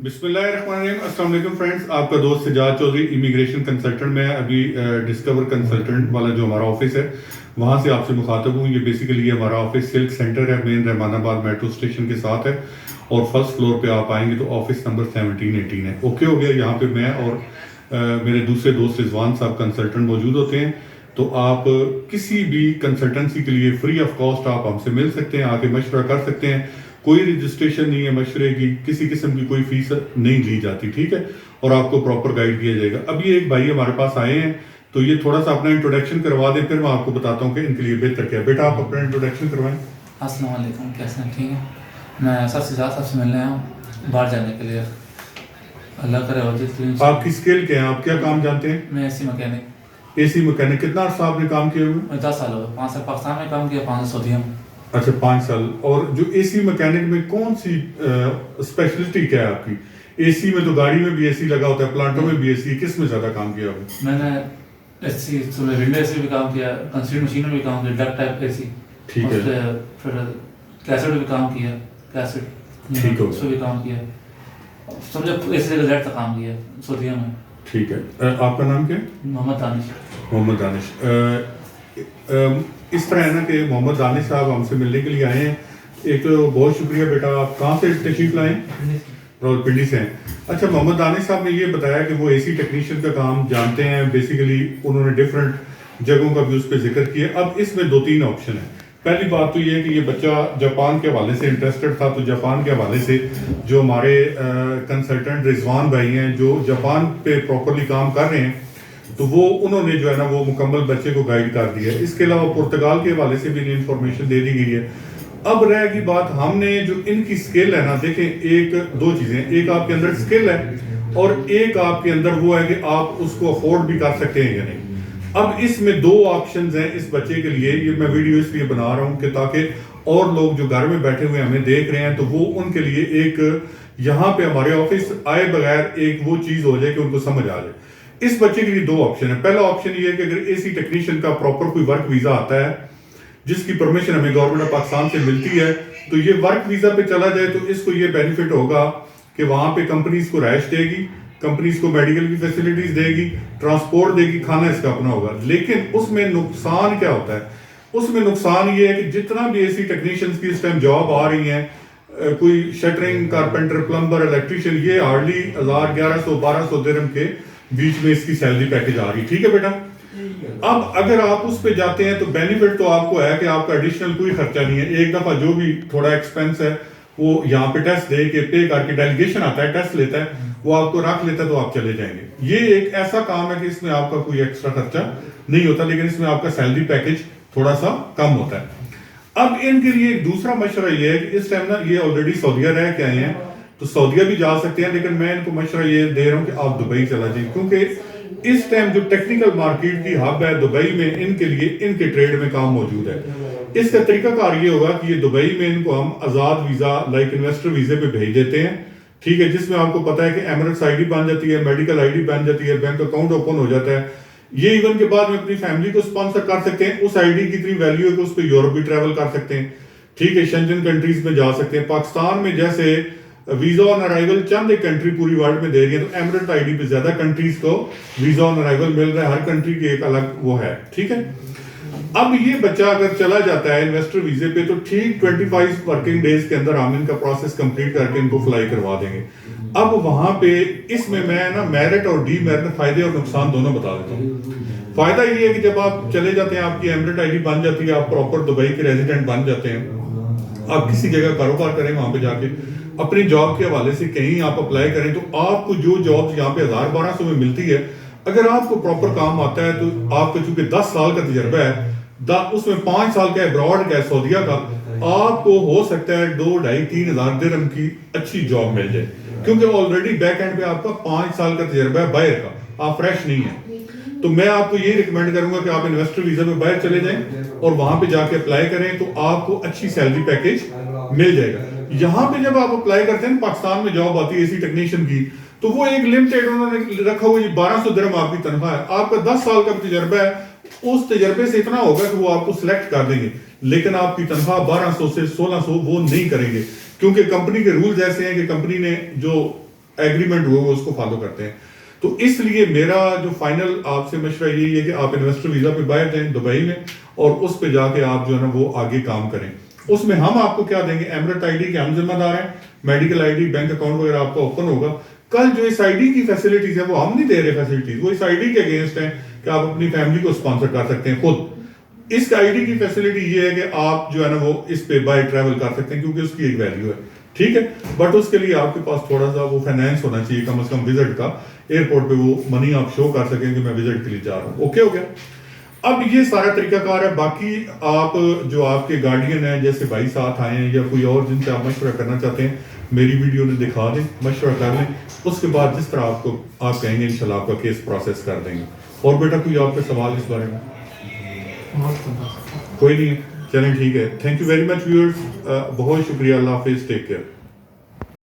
بسم اللہ الرحمن الرحیم. السلام علیکم فرینڈس, آپ کا دوست سجاد چودھری امیگریشن کنسلٹنٹ. میں ابھی ڈسکور کنسلٹنٹ والا جو ہمارا آفس ہے وہاں سے آپ سے مخاطب ہوں. یہ بیسیکلی ہمارا آفس سلک سینٹر ہے, مین رحمان آباد میٹرو اسٹیشن کے ساتھ ہے, اور فرسٹ فلور پہ آپ آئیں گے تو آفس نمبر 1718 ہے. اوکے ہو گیا. یہاں پہ میں اور میرے دوسرے دوست رضوان صاحب کنسلٹنٹ موجود ہوتے ہیں. تو آپ کسی بھی کنسلٹنسی کے لیے فری آف کاسٹ آپ ہم سے مل سکتے ہیں, آ کے مشورہ کر سکتے ہیں. کوئی رجسٹریشن نہیں ہے مشورے کی, کسی قسم کی کوئی فیس نہیں لی جاتی, ٹھیک ہے, اور آپ کو پراپر گائیڈ کیا جائے گا. ابھی ایک بھائی ہمارے پاس آئے ہیں تو یہ تھوڑا سا اپنا انٹروڈکشن کروا دیں, پھر میں آپ کو بتاتا ہوں کہ ان کے لیے بہتر کیا ہے. بیٹا آپ اپنا انٹروڈکشن کروائیں. السلام علیکم, کیسے ہیں؟ ٹھیک ہے. میں سر سجاد صاحب سے ملنے آیا ہوں باہر جانے کے لیے. اللہ کرے اور جس لیے آپ کی اسکل کیا ہے, آپ کیا کام جانتے ہیں؟ میں AC مکینک. AC mechanic. کتنا عرصہ آپ نے کام کیا ہوئے؟ 10 سال ہو گئے. 5 سال پاکستان میں کام کیا, 5 سال سعودیہ میں. اچھا 5 سال. اور جو AC مکینک میں کون سی اسپیشلٹی کیا ہے آپ کی؟ AC میں تو گاڑی میں بھی AC لگا ہوتا ہے, پلانٹوں میں بھی AC, کس میں زیادہ کام کیا آپ نے؟ میں نے ونڈو AC بھی کام کیا, کنسٹرکشن مشین میں بھی کام کیا, ڈک ٹائپ AC. ٹھیک ہے. پھر کیسٹ بھی کام کیا, کیسٹ ٹھیک اس پہ بھی کام کیا. سمجھو AC سے زیڈ تک کام کیا سعودیہ میں. ٹھیک ہے. آپ کا نام کیا ہے؟ محمد دانش. محمد دانش. اس طرح ہے نا کہ محمد دانش صاحب ہم سے ملنے کے لیے آئے ہیں. ایک تو بہت شکریہ بیٹا, آپ کہاں سے تشریف لائیں؟ راولپنڈی سے ہیں. اچھا, محمد دانش صاحب نے یہ بتایا کہ وہ AC ٹیکنیشین کا کام جانتے ہیں. بیسیکلی انہوں نے ڈفرینٹ جگہوں کا بھی اس پہ ذکر کیا. اب اس میں 2-3 آپشن ہیں. پہلی بات تو یہ ہے کہ یہ بچہ جاپان کے حوالے سے انٹرسٹڈ تھا, تو جاپان کے حوالے سے جو ہمارے کنسلٹنٹ رضوان بھائی ہیں جو جاپان پہ پراپرلی کام کر رہے ہیں, تو وہ انہوں نے جو ہے نا وہ مکمل بچے کو گائیڈ کر دیا ہے. اس کے علاوہ پرتگال کے حوالے سے بھی انہیں انفارمیشن دے دی گئی ہے. اب رہ گئی بات, ہم نے جو ان کی سکل ہے نا, دیکھیں 2 چیزیں, ایک آپ کے اندر سکل ہے اور ایک آپ کے اندر وہ ہے کہ آپ اس کو افورڈ بھی کر سکتے ہیں یا نہیں. اب اس میں 2 آپشنز ہیں اس بچے کے لیے. یہ میں ویڈیو اس لیے بنا رہا ہوں کہ تاکہ اور لوگ جو گھر میں بیٹھے ہوئے ہمیں دیکھ رہے ہیں تو وہ ان کے لیے ایک یہاں پہ ہمارے آفس آئے بغیر ایک وہ چیز ہو جائے کہ ان کو سمجھ آ جائے. اس بچے کے لیے 2 آپشن ہیں. پہلا آپشن یہ ہے کہ اگر AC ٹیکنیشین کا پراپر کوئی ورک ویزا آتا ہے جس کی پرمیشن ہمیں گورنمنٹ آف پاکستان سے ملتی ہے, تو یہ ورک ویزا پہ چلا جائے تو اس کو یہ بینیفٹ ہوگا کہ وہاں پہ کمپنیز کو رہائش دے گی, کمپنیز کو میڈیکل کی فیسلٹیز دے گی, ٹرانسپورٹ دے گی, کھانا اس کا اپنا ہوگا. لیکن اس میں نقصان کیا ہوتا ہے؟ اس میں نقصان یہ ہے کہ جتنا بھی AC ٹیکنیشینز کی اس ٹائم جاب آ رہی ہیں, کوئی شٹرنگ, کارپینٹر, پلمبر, الیکٹریشین, یہ ہارڈلی 1100-1200 درہم کے بیچ میں اس کی سیلری پیکج آ رہی. ٹھیک ہے بیٹا. اب اگر آپ اس پہ جاتے ہیں تو بینیفٹ تو آپ کو ہے کہ آپ کا ایڈیشنل کوئی خرچہ نہیں ہے. ایک دفعہ جو بھی تھوڑا ایکسپینس ہے وہ یہاں پہ ٹیسٹ دے کے پے کر کے, ڈیلیگیشن آتا ہے, ٹیسٹ لیتا ہے, وہ آپ کو رکھ لیتا ہے تو آپ چلے جائیں گے. یہ ایک ایسا کام ہے کہ اس میں آپ کا کوئی ایکسٹرا خرچہ نہیں ہوتا, لیکن اس میں آپ کا سیلری پیکج تھوڑا سا کم ہوتا ہے. اب ان کے لیے ایک دوسرا مشورہ یہ ہے کہ اس ٹائم نا یہ آلریڈی سعودیہ رہ کے آئے ہیں تو سعودیہ بھی جا سکتے ہیں, لیکن میں ان کو مشورہ یہ دے رہا ہوں کہ آپ دبئی چلا جائیں, کیونکہ اس ٹائم جو ٹیکنیکل مارکیٹ کی ہب ہے دبئی میں, ان کے لیے ان کے ٹریڈ میں کام موجود ہے. اس کا طریقہ کار یہ ہوگا کہ یہ دبئی میں ان کو ہم آزاد ویزا لائک انویسٹر ویزے پہ بھیج دیتے ہیں, ٹھیک ہے, جس میں آپ کو پتا ہے کہ ایمریٹس ID بن جاتی ہے, میڈیکل ID بن جاتی ہے, بینک اکاؤنٹ اوپن ہو جاتا ہے. یہ ایون کے بعد میں اپنی فیملی کو سپانسر کر سکتے ہیں. اس ID کی اتنی ویلیو ہے کہ اس پہ یورپ بھی ٹریول کر سکتے ہیں, ٹھیک ہے, شنجن کنٹریز میں جا سکتے ہیں. پاکستان میں جیسے ویزا آن ارائیول چند ایک کنٹری پوری ورلڈ میں دے رہی ہے, تو ایمریٹ ID پہ زیادہ کنٹریز کو ویزا آن ارائیول مل رہا ہے. ہر کنٹری کی ایک الگ وہ ہے, ٹھیک ہے. اب یہ بچہ اگر چلا جاتا ہے انویسٹر ویزے پہ تو ٹھیک 25 ورکنگ ڈیز کے اندر ہم ان کا پروسیس کمپلیٹ کر کے ان کو فلائی کروا دیں گے. اب وہاں پہ اس میں نا میرٹ اور ڈی میرٹ فائدے اور نقصان دونوں بتا دیتا ہوں. فائدہ یہ ہے کہ جب آپ چلے جاتے ہیں, آپ کی ایمریٹ ID بن جاتی ہے, آپ پراپر دبئی کے ریزیڈنٹ بن جاتے ہیں, آپ کسی جگہ کاروبار کریں, وہاں پہ جا کے اپنی جاب کے حوالے سے کہیں آپ اپلائی کریں, تو آپ کو جو جاب یہاں پہ 1000-1200 میں ملتی ہے, اگر آپ کو پراپر کام آتا ہے تو آپ کا چونکہ 10 سال کا تجربہ ہے, اس میں 5 سال کا ابراڈ کا ہے سعودیہ کا, آپ کو ہو سکتا ہے 2-2.5-3 ہزار درہم کی اچھی جاب مل جائے, کیونکہ آلریڈی بیک اینڈ پہ آپ کا 5 سال کا تجربہ ہے باہر کا, آپ فریش نہیں ہیں. تو میں آپ کو یہ ریکمینڈ کروں گا کہ آپ انویسٹر ویزا پہ باہر چلے جائیں اور وہاں پہ جا کے اپلائی کریں, تو آپ کو اچھی سیلری پیکج مل جائے گا. یہاں پہ جب آپ اپلائی کرتے ہیں, پاکستان میں جاب آتی ہے AC ٹیکنیشین کی, تو وہ ایک لمٹیڈ انہوں نے رکھا ہوا, 1200 درہم آپ کی تنخواہ ہے. آپ کا 10 سال کا تجربہ ہے, اس تجربے سے اتنا ہوگا کہ وہ آپ کو سلیکٹ کر دیں گے, لیکن آپ کی تنخواہ 1200 سے 1600 وہ نہیں کریں گے, کیونکہ کمپنی کے رولز ایسے ہیں کہ کمپنی نے جو ایگریمنٹ ہوئے وہ اس کو فالو کرتے ہیں. تو اس لیے میرا جو فائنل آپ سے مشورہ یہی ہے کہ آپ انویسٹر ویزا پہ باہر جائیں دبئی میں, اور اس پہ جا کے آپ جو ہے نا وہ آگے کام کریں. اس میں ہم آپ کو کیا دیں گے, ایمریٹ آئی ڈی کے ہم ذمہ دار ہیں, medical I D, bank account وغیرہ آپ کا اوپن ہوگا. کل جو اس آئی ڈی کی فیسلٹیز ہیں وہ ہم نہیں دے رہے فیسلٹیز, وہ اس آئی ڈی کے اگینسٹ ہیں کہ آپ اپنی فیملی کو اسپانسر کر سکتے ہیں خود. اس آئی ڈی کی فیسلٹی یہ ہے کہ آپ جو ہے نا وہ اس پہ بائی ٹریول کر سکتے ہیں کیونکہ اس کی ایک ویلیو ہے, ٹھیک ہے. بٹ اس کے لیے آپ کے پاس تھوڑا سا وہ فائنینس ہونا چاہیے کم از کم وزٹ کا, ایئرپورٹ پہ وہ منی آپ شو کر سکیں کہ میں وزٹ کے لیے جا رہا ہوں. اوکے ہو گیا. اب یہ سارا طریقہ کار ہے. باقی آپ جو آپ کے گارڈین ہیں جیسے بھائی ساتھ آئے ہیں یا کوئی اور جن سے آپ مشورہ کرنا چاہتے ہیں, میری ویڈیو نے دکھا دیں, مشورہ کر لیں. اس کے بعد جس طرح آپ کو آپ کہیں گے انشاءاللہ آپ کا کیس پروسیس کر دیں گے. اور بیٹا کوئی آپ کے سوال اس بارے میں؟ کوئی نہیں ہے. چلیں ٹھیک ہے. Thank you very much viewers, بہت شکریہ. اللہ حافظ. Take care.